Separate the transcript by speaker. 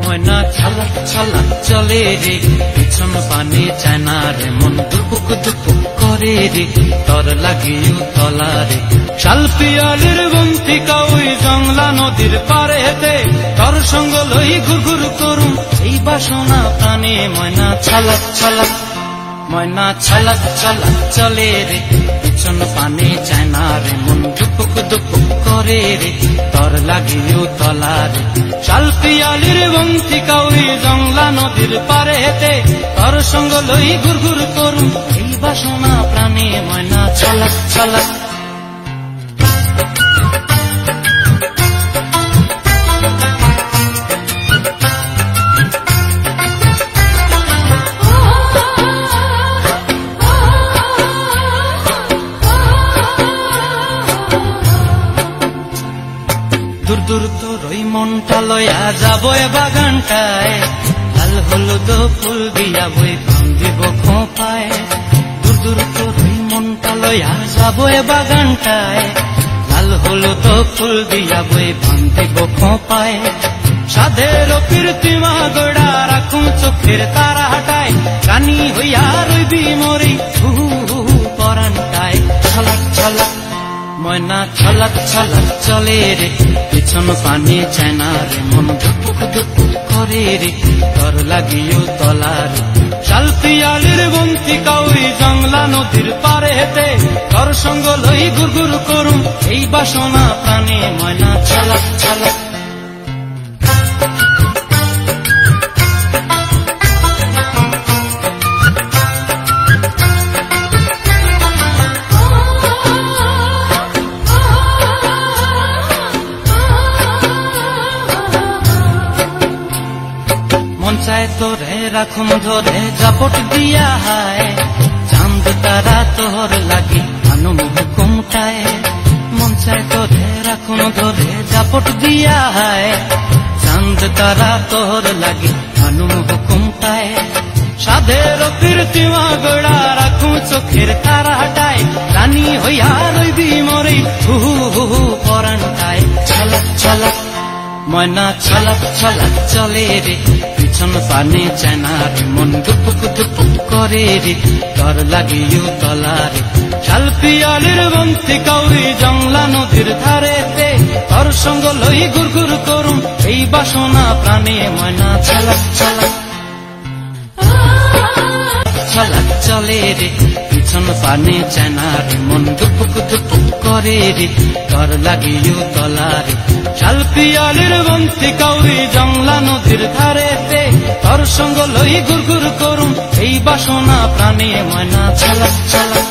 Speaker 1: ময়না ছলক ছলক চলে রে, পিছন পানে চায় না রে, মন দুপুক দুপুক করে রে, তর লাগিও তলা রে। শাল পিয়ালির বন্তিকা ওই জংলা নদীর পারে হেতে, তর সঙ্গ লই ঘুরঘুর করুম এই বাসনা প্রাণে। ময়না ছলক ছলক, ময়না ছলক ছলক চলে রে, পিছন পানে চায় না রে, মন দুপুক দুপুক করে রে, তর লাগিও তলা রে। শাল পিয়ালির বন্তিকা ওই জংলা নদীর পারে হেতে, তর সঙ্গ লই ঘুরঘুর করুম এই বাসনা প্রাণে। ময়না ছলক ছলক। দূর দূর তোর ওই মনটা লয়া যাব বাগানটায়, লাল হলুদ ফুল দিয়া বই বান্ধিব খোঁপায়। দূর দূর তোর ওই মনটা লয়া যাব বাগানটায়, লাল হলুদ ফুল দিয়া বই বান্ধিব খোঁপায়। সাধের কীর্তিমা গোড়া রাখুন চোখের তারা হাটায়, রানী হইয়া রইবি মরি হু হু পরানটায়। ছলক ছলক, ময়না ছলক ছলক চলে রে, পিছন পানে চায় না রে, মন দুপুক দুপুক করে রে, তর লাগিও তলা রে। শাল পিয়ালির বন্তিকা ওই জংলা নদীর পারে হেতে, তর সঙ্গ লই ঘুরঘুর করুম এই বাসনা প্রাণে। ময়না ছলক ছলক। মন চায় তোরে রাখুম ধরে জাপট দিয়া হায়, চাঁদ তারা তোর লাগি আনুম হুকুমটায়। মন চায় তোরে রাখুম ধরে জাপট দিয়া হায়, চাঁদ তারা তোর লাগি আনুম হুকুমটায়। সাধের কীর্তিমা গোড়া রাখুম চোখের তারা হাটায়, রানী হইয়া রইবি মরি হু হু হু পরানটায়। ছলক ছলক, ময়না ছলক ছলক চলে রে, পিছন পানে চায় না রে, মন দুপুক দুপুক করে রে, তর লাগিও তলা রে। শাল পিয়ালির বন্তিকা ওই জংলা নদীর ধারেতে, তর সঙ্গ লই ঘুরঘুর করুম এই বাসনা প্রাণে। ময়না ছলক ছলক, ছলক চলে রে, পিছন পানে চায় না রে, মন দুপুক দুপুক করে রে, তর লাগিও তলা রে। শাল পিয়ালির বন্তিকা ওই জংলা নদীর ধারেতে, তর সঙ্গ লই ঘুরঘুর করুম এই বাসনা প্রাণে। ময়না ছলক ছলক।